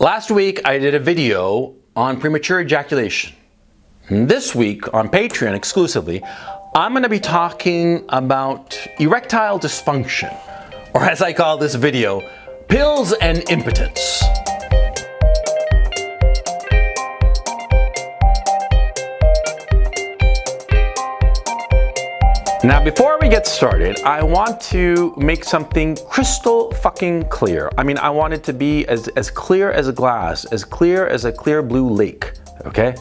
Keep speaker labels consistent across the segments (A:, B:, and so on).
A: Last week I did a video on premature ejaculation. This week on Patreon exclusively, I'm going to be talking about erectile dysfunction, or as I call this video, pills and impotence. Now, before we get started, I want to make something crystal fucking clear. I mean, I want it to be as clear as a glass, as clear as a clear blue lake, okay?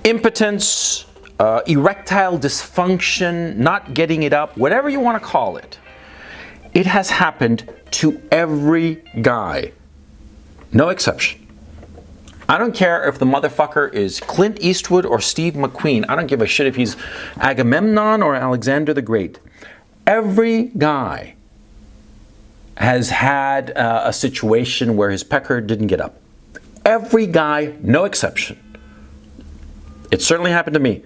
A: Impotence, erectile dysfunction, not getting it up, whatever you want to call it, it has happened to every guy. No exception. I don't care if the motherfucker is Clint Eastwood or Steve McQueen. I don't give a shit if he's Agamemnon or Alexander the Great. Every guy has had a situation where his pecker didn't get up. Every guy, no exception. It certainly happened to me.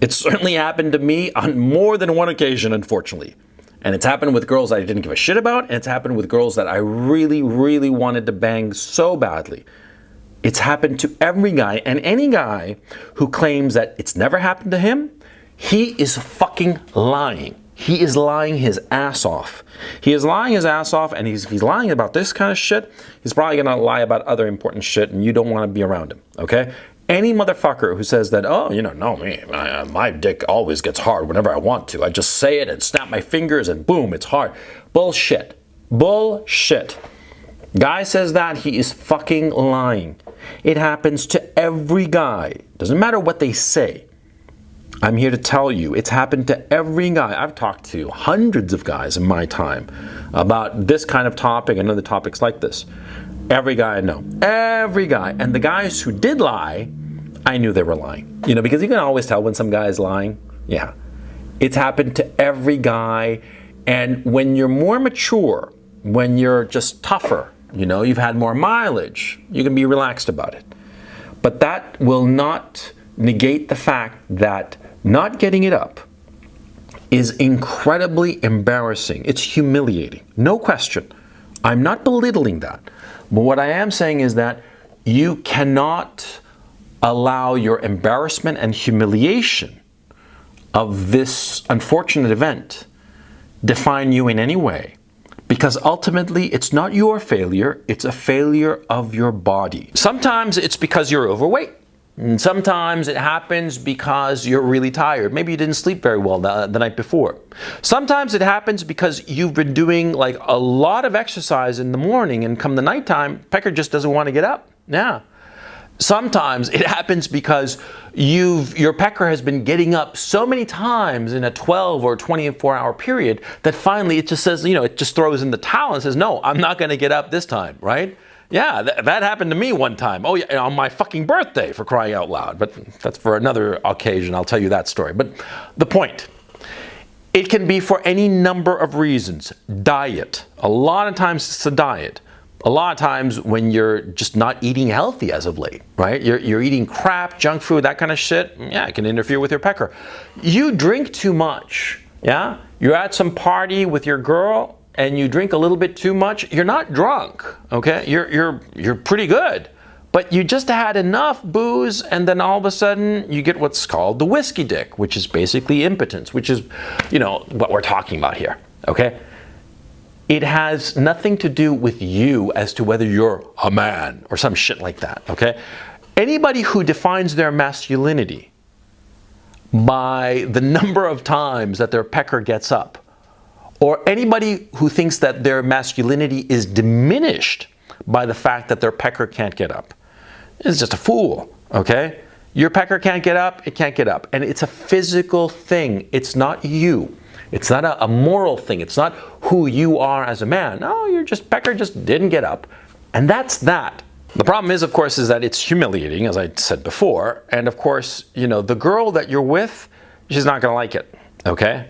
A: It certainly happened to me on more than one occasion, unfortunately. And it's happened with girls I didn't give a shit about, and it's happened with girls that I really, really wanted to bang so badly. It's happened to every guy, and any guy who claims that it's never happened to him, he is fucking lying. He is lying his ass off. He is lying his ass off, and if he's lying about this kind of shit, he's probably gonna lie about other important shit, and you don't wanna be around him, okay? Any motherfucker who says that, oh, no, me, my dick always gets hard whenever I want to. I just say it and snap my fingers and boom, it's hard. Bullshit. Bullshit. Guy says that, he is fucking lying. It happens to every guy. Doesn't matter what they say. I'm here to tell you, it's happened to every guy. I've talked to hundreds of guys in my time about this kind of topic and other topics like this. Every guy I know. Every guy. And the guys who did lie, I knew they were lying. Because you can always tell when some guy is lying. Yeah. It's happened to every guy. And when you're more mature, when you're just tougher, you've had more mileage, you can be relaxed about it. But that will not negate the fact that not getting it up is incredibly embarrassing. It's humiliating. No question. I'm not belittling that. But what I am saying is that you cannot allow your embarrassment and humiliation of this unfortunate event define you in any way. Because ultimately, it's not your failure, it's a failure of your body. Sometimes it's because you're overweight. And sometimes it happens because you're really tired. Maybe you didn't sleep very well the night before. Sometimes it happens because you've been doing like a lot of exercise in the morning, and come the nighttime, pecker just doesn't want to get up. Yeah. Sometimes it happens because your pecker has been getting up so many times in a 12 or 24-hour period that finally it just says, it just throws in the towel and says, no, I'm not going to get up this time, right? Yeah, that happened to me one time. Oh, yeah, on my fucking birthday, for crying out loud. But that's for another occasion. I'll tell you that story. But the point, it can be for any number of reasons. Diet. A lot of times it's a diet. A lot of times when you're just not eating healthy as of late, right? You're eating crap, junk food, that kind of shit. Yeah, it can interfere with your pecker. You drink too much, yeah? You're at some party with your girl and you drink a little bit too much. You're not drunk, okay? You're pretty good, but you just had enough booze, and then all of a sudden you get what's called the whiskey dick, which is basically impotence, which is, what we're talking about here, okay? It has nothing to do with you as to whether you're a man or some shit like that, okay? Anybody who defines their masculinity by the number of times that their pecker gets up, or anybody who thinks that their masculinity is diminished by the fact that their pecker can't get up, is just a fool, okay? Your pecker can't get up, it can't get up. And it's a physical thing. It's not you. It's not a moral thing. It's not who you are as a man. No, pecker just didn't get up. And that's that. The problem is, of course, is that it's humiliating, as I said before. And of course, the girl that you're with, she's not going to like it, okay?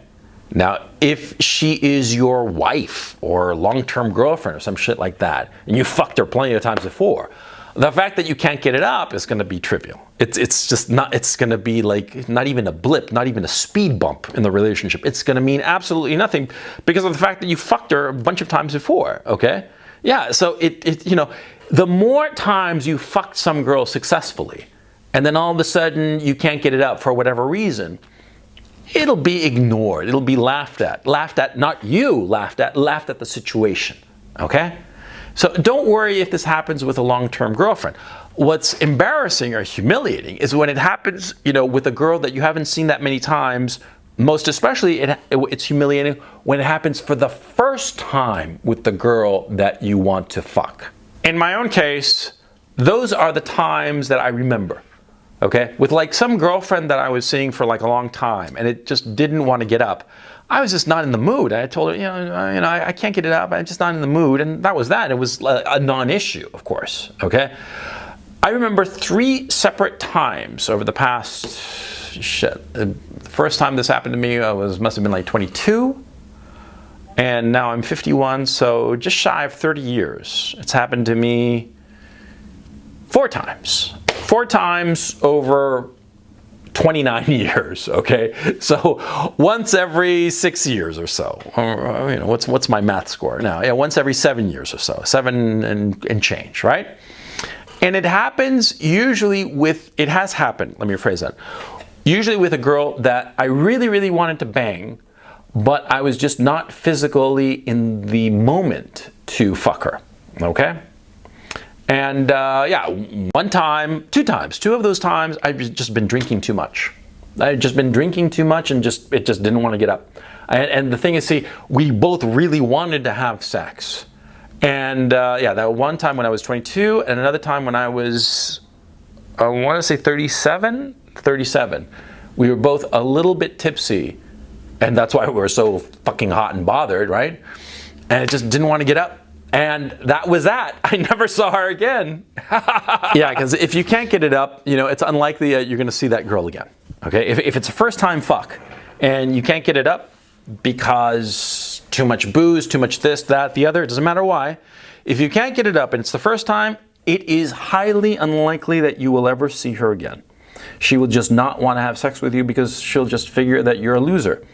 A: Now, if she is your wife or long-term girlfriend or some shit like that, and you fucked her plenty of times before, the fact that you can't get it up is going to be trivial. It's just not, it's going to be like not even a blip, not even a speed bump in the relationship. It's going to mean absolutely nothing because of the fact that you fucked her a bunch of times before, okay? Yeah, so the more times you fucked some girl successfully, and then all of a sudden you can't get it up for whatever reason, it'll be ignored. It'll be laughed at. Laughed at, not you, laughed at the situation. Okay? So don't worry if this happens with a long-term girlfriend. What's embarrassing or humiliating is when it happens, with a girl that you haven't seen that many times. Most especially, it's humiliating when it happens for the first time with the girl that you want to fuck. In my own case, those are the times that I remember. Okay? With like some girlfriend that I was seeing for like a long time, and it just didn't want to get up. I was just not in the mood. I told her, I can't get it up. I'm just not in the mood, and that was that. It was a non-issue, of course. Okay? I remember 3 separate times over the past. The first time this happened to me must have been like 22, and now I'm 51, so just shy of 30 years. It's happened to me 4 times. 4 times over 29 years, okay? So once every 6 years or so. What's my math score now? Yeah, once every 7 years or so. 7 and change, right? And it happens usually it has happened, let me rephrase that. Usually with a girl that I really, really wanted to bang, but I was just not physically in the moment to fuck her, okay? And 1 time, 2 times, 2 of those times, I've just been drinking too much. I'd just been drinking too much and it just didn't want to get up. And the thing is, see, we both really wanted to have sex. And that one time when I was 22 and another time when I was, I want to say 37. We were both a little bit tipsy, and that's why we were so fucking hot and bothered, right? And it just didn't want to get up. And that was that. I never saw her again. Yeah, because if you can't get it up, it's unlikely that you're going to see that girl again. Okay? If it's a first time fuck and you can't get it up because too much booze, too much this, that, the other, it doesn't matter why. If you can't get it up and it's the first time, it is highly unlikely that you will ever see her again. She will just not want to have sex with you because she'll just figure that you're a loser.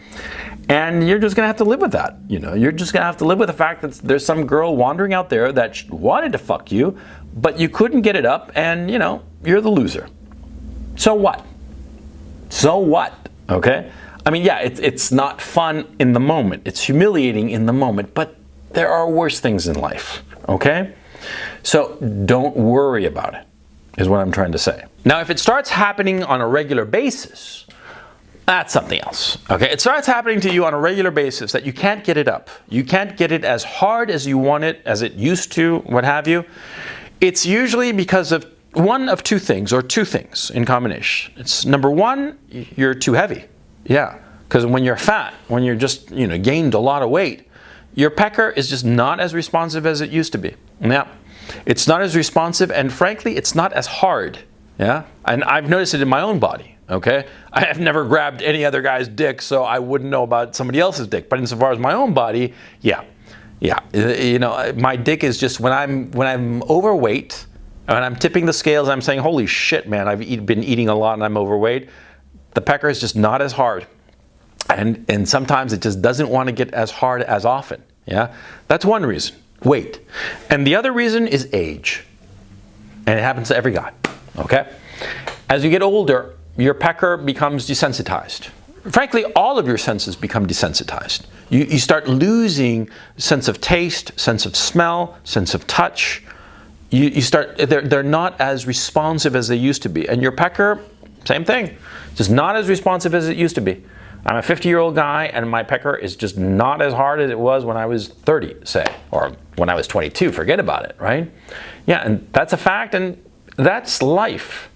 A: And you're just going to have to live with that. You're just going to have to live with the fact that there's some girl wandering out there that wanted to fuck you, but you couldn't get it up and, you're the loser. So what? So what? Okay? I mean, yeah, it's not fun in the moment. It's humiliating in the moment, but there are worse things in life. Okay? So don't worry about it, is what I'm trying to say. Now, if it starts happening on a regular basis, that's something else. Okay? It starts happening to you on a regular basis that you can't get it up. You can't get it as hard as you want it, as it used to, what have you. It's usually because of one of 2 things, or 2 things in combination. It's number 1, you're too heavy. Yeah. Because when you're fat, when you're just, gained a lot of weight, your pecker is just not as responsive as it used to be. Yeah. It's not as responsive, and frankly, it's not as hard. Yeah. And I've noticed it in my own body. Okay. I have never grabbed any other guy's dick, so I wouldn't know about somebody else's dick. But insofar as my own body, yeah. My dick is just when I'm overweight, and I'm tipping the scales, I'm saying, holy shit, man, I've been eating a lot and I'm overweight. The pecker is just not as hard. And sometimes it just doesn't want to get as hard as often. Yeah. That's one reason. Weight. And the other reason is age. And it happens to every guy. Okay? As you get older, your pecker becomes desensitized. Frankly, all of your senses become desensitized. You start losing sense of taste, sense of smell, sense of touch. They're not as responsive as they used to be. And your pecker, same thing. Just not as responsive as it used to be. I'm a 50-year-old guy, and my pecker is just not as hard as it was when I was 30, say, or when I was 22. Forget about it, right? Yeah, and that's a fact, and that's life.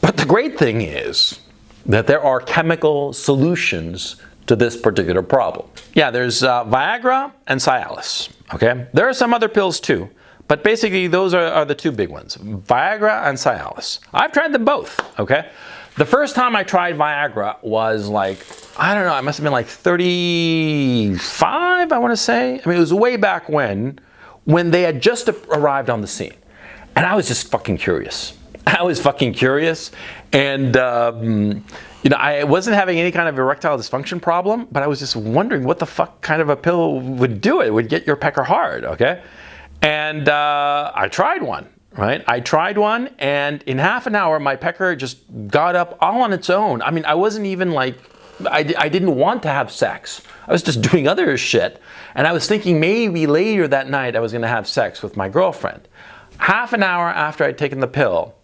A: But the great thing is that there are chemical solutions to this particular problem. Yeah, there's Viagra and Cialis, okay? There are some other pills too, but basically those are the 2 big ones, Viagra and Cialis. I've tried them both, okay? The first time I tried Viagra was like, I don't know, I must have been like 35, I want to say. I mean, it was way back when they had just arrived on the scene. And I was just fucking curious. I was fucking curious. And, I wasn't having any kind of erectile dysfunction problem, but I was just wondering what the fuck kind of a pill would do it. It would get your pecker hard, okay? And I tried one, right? I tried one, and in half an hour, my pecker just got up all on its own. I mean, I wasn't even like, I didn't want to have sex. I was just doing other shit. And I was thinking maybe later that night I was going to have sex with my girlfriend. Half an hour after I'd taken the pill,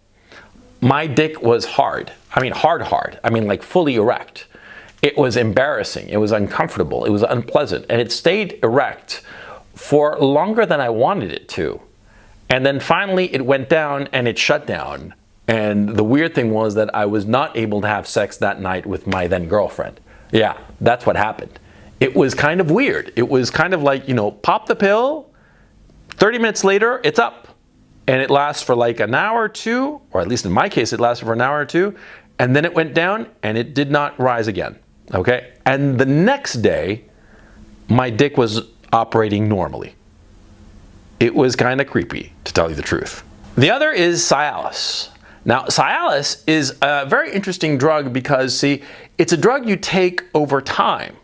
A: my dick was hard. I mean, hard. I mean, like fully erect. It was embarrassing. It was uncomfortable. It was unpleasant. And it stayed erect for longer than I wanted it to. And then finally it went down and it shut down. And the weird thing was that I was not able to have sex that night with my then girlfriend. Yeah, that's what happened. It was kind of weird. It was kind of like, you know, pop the pill, 30 minutes later, it's up. And it lasts for like an hour or two, or at least in my case, it lasted for an hour or two. And then it went down and it did not rise again. Okay? And the next day, my dick was operating normally. It was kind of creepy, to tell you the truth. The other is Cialis. Now, Cialis is a very interesting drug because, see, it's a drug you take over time,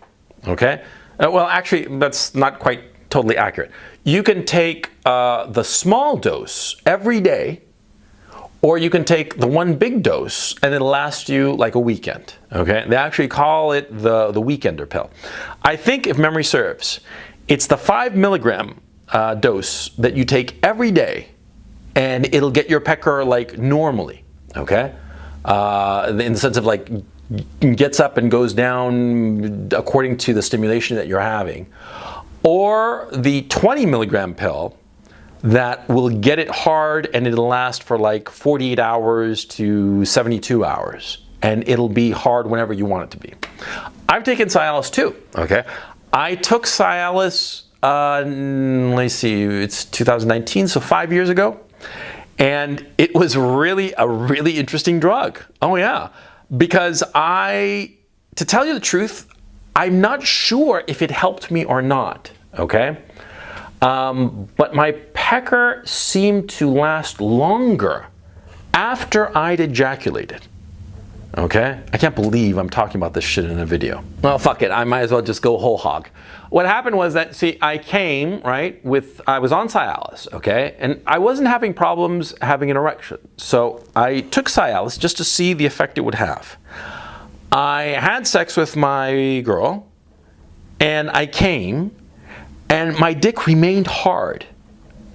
A: okay? Well, actually, that's not quite totally accurate. You can take the small dose every day, or you can take the one big dose and it'll last you like a weekend, okay? They actually call it the weekender pill. I think, if memory serves, it's the 5 milligram dose that you take every day, and it'll get your pecker like normally, okay? In the sense of like gets up and goes down according to the stimulation that you're having. Or the 20 milligram pill that will get it hard and it'll last for like 48 hours to 72 hours. And it'll be hard whenever you want it to be. I've taken Cialis too, okay? I took Cialis, let's see, it's 2019, so 5 years ago. And it was really a really interesting drug. Oh yeah, because to tell you the truth, I'm not sure if it helped me or not, okay? But my pecker seemed to last longer after I'd ejaculated. Okay? I can't believe I'm talking about this shit in a video. Well, fuck it. I might as well just go whole hog. What happened was that, see, I came, right, I was on Cialis, okay? And I wasn't having problems having an erection. So I took Cialis just to see the effect it would have. I had sex with my girl, and I came, and my dick remained hard,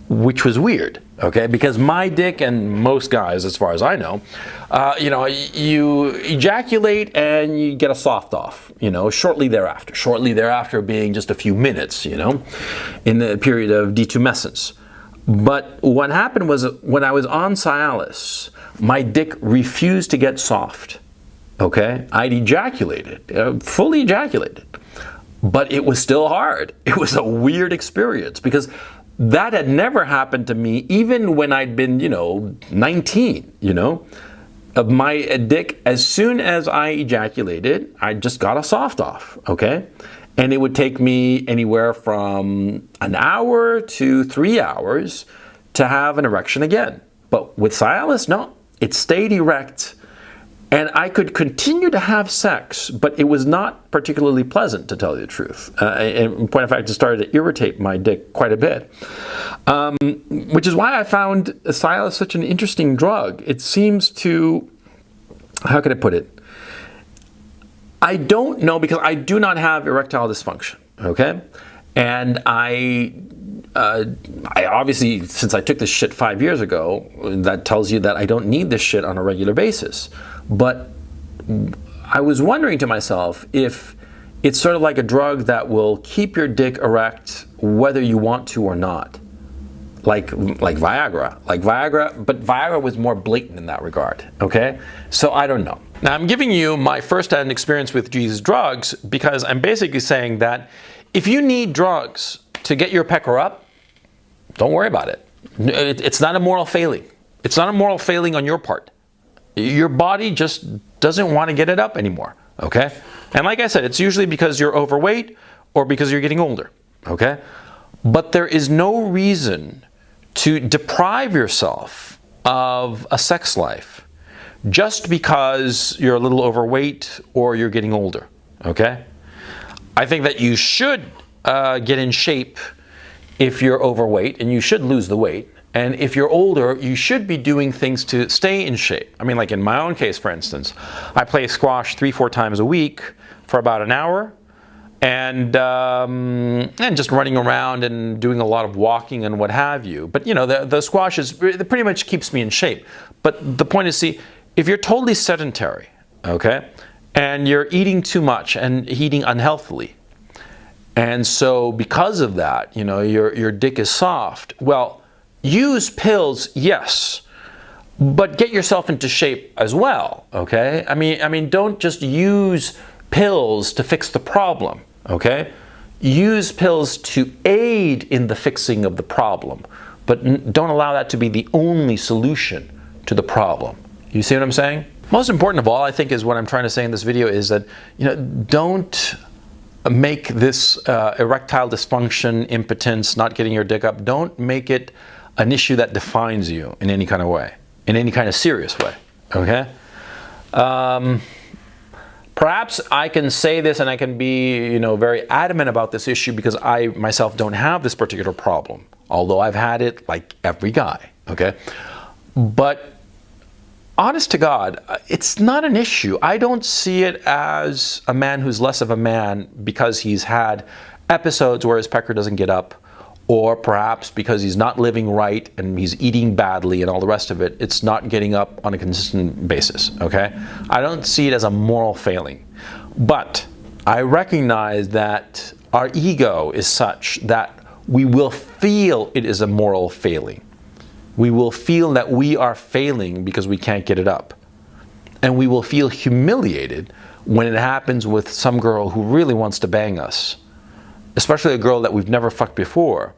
A: which was weird, okay? Because my dick and most guys, as far as I know, you ejaculate and you get a soft off, shortly thereafter. Shortly thereafter being just a few minutes, in the period of detumescence. But what happened was when I was on Cialis, my dick refused to get soft, okay? I'd ejaculated, fully ejaculated, but it was still hard. It was a weird experience because that had never happened to me, even when I'd been, 19, of my dick. As soon as I ejaculated, I just got a soft off, okay? And it would take me anywhere from an hour to 3 hours to have an erection again. But with Cialis, no, it stayed erect. And I could continue to have sex, but it was not particularly pleasant, to tell you the truth. In point of fact, it started to irritate my dick quite a bit. Which is why I found Cialis such an interesting drug. It seems to, how can I put it? I don't know, because I do not have erectile dysfunction, okay? And I obviously, since I took this shit 5 years ago, that tells you that I don't need this shit on a regular basis. But I was wondering to myself if it's sort of like a drug that will keep your dick erect whether you want to or not. Like Viagra. But Viagra was more blatant in that regard, okay? So I don't know. Now I'm giving you my first-hand experience with these drugs because I'm basically saying that if you need drugs to get your pecker up, don't worry about it. It's not a moral failing. It's not a moral failing on your part. Your body just doesn't want to get it up anymore, okay? And like I said, it's usually because you're overweight or because you're getting older, okay? But there is no reason to deprive yourself of a sex life just because you're a little overweight or you're getting older, okay? I think that you should get in shape if you're overweight, and you should lose the weight. And if you're older, you should be doing things to stay in shape. I mean, like in my own case, for instance, I play squash 3-4 times a week for about an hour, and just running around and doing a lot of walking and what have you. But you know, the squash it pretty much keeps me in shape. But the point is, see, if you're totally sedentary, okay, and you're eating too much and eating unhealthily, and so because of that, you know, your dick is soft, well, use pills, yes, but get yourself into shape as well, okay? I mean, don't just use pills to fix the problem, okay? Use pills to aid in the fixing of the problem, but don't allow that to be the only solution to the problem. You see what I'm saying? Most important of all, I think, is what I'm trying to say in this video is that, you know, don't make this erectile dysfunction, impotence, not getting your dick up, don't make it an issue that defines you in any kind of way, in any kind of serious way, okay? Perhaps I can say this and I can be, you know, very adamant about this issue because I myself don't have this particular problem, although I've had it like every guy, okay? But honest to God, it's not an issue. I don't see it as a man who's less of a man because he's had episodes where his pecker doesn't get up, or perhaps because he's not living right and he's eating badly and all the rest of it, it's not getting up on a consistent basis, okay? I don't see it as a moral failing. But I recognize that our ego is such that we will feel it is a moral failing. We will feel that we are failing because we can't get it up. And we will feel humiliated when it happens with some girl who really wants to bang us, especially a girl that we've never fucked before.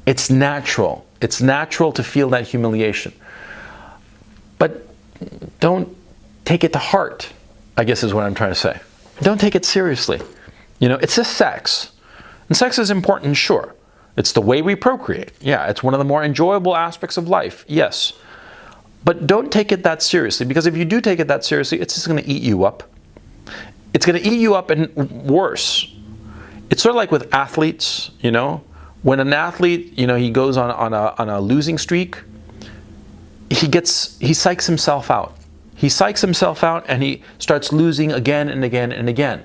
A: It's natural. It's natural to feel that humiliation. But don't take it to heart, I guess is what I'm trying to say. Don't take it seriously. You know, it's just sex. And sex is important, sure. It's the way we procreate. Yeah, it's one of the more enjoyable aspects of life, yes. But don't take it that seriously, because if you do take it that seriously, it's just going to eat you up. It's going to eat you up, and worse. It's sort of like with athletes, you know. When an athlete, you know, he goes on a losing streak, he psychs himself out. He psychs himself out and he starts losing again and again and again.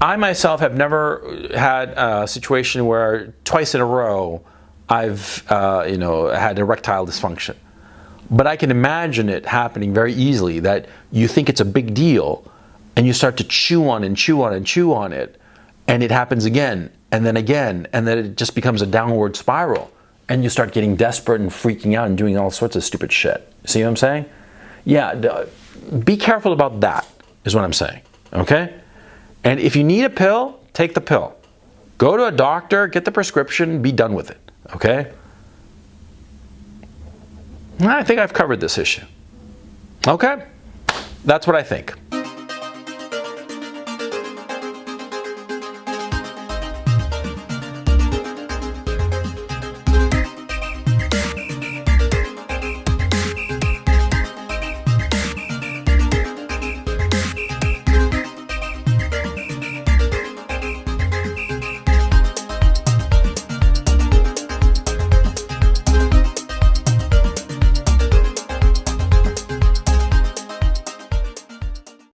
A: I myself have never had a situation where twice in a row I've you know, had erectile dysfunction. But I can imagine it happening very easily, that you think it's a big deal and you start to chew on and chew on and chew on it, and it happens again, and then it just becomes a downward spiral, and you start getting desperate and freaking out and doing all sorts of stupid shit. See what I'm saying? Yeah, be careful about that, is what I'm saying, okay? And if you need a pill, take the pill. Go to a doctor, get the prescription, be done with it, okay? I think I've covered this issue. Okay? That's what I think.